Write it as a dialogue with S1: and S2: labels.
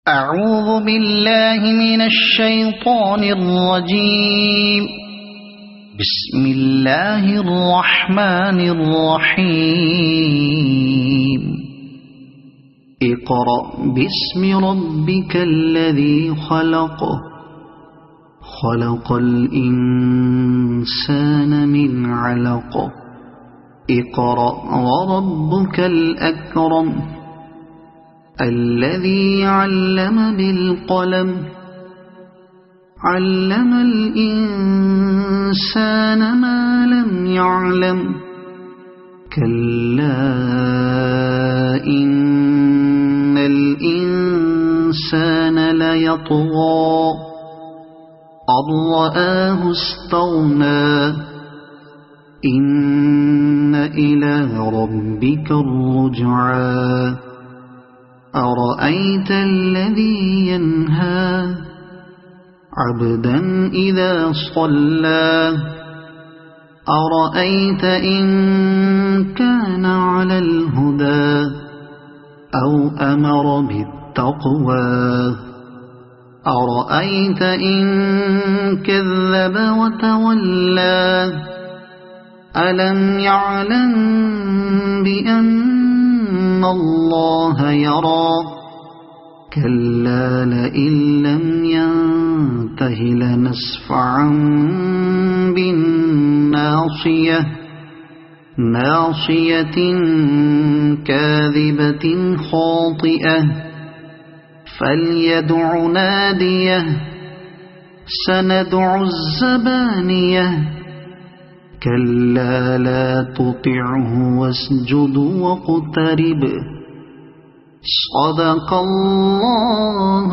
S1: أعوذ بالله من الشيطان الرجيم. بسم الله الرحمن الرحيم. اقرأ باسم ربك الذي خلق، خلق الإنسان من علق. اقرأ وربك الأكرم الذي علم بالقلم، علم الإنسان ما لم يعلم. كلا إن الإنسان ليطغى أن رآه استغنى. إن إلى ربك الرجعى. أرأيت الذي ينهى عبدا إذا صلى. أرأيت إن كان على الهدى أو أمر بالتقوى. أرأيت إن كذب وتولى. ألم يعلم بأن الله يرى. كلا لئن لم ينته لنسفعا بالناصية، ناصية كاذبة خاطئة. فليدع ناديه. سندع الزبانية. كلا لا تطعه واسجد واقترب. صدق الله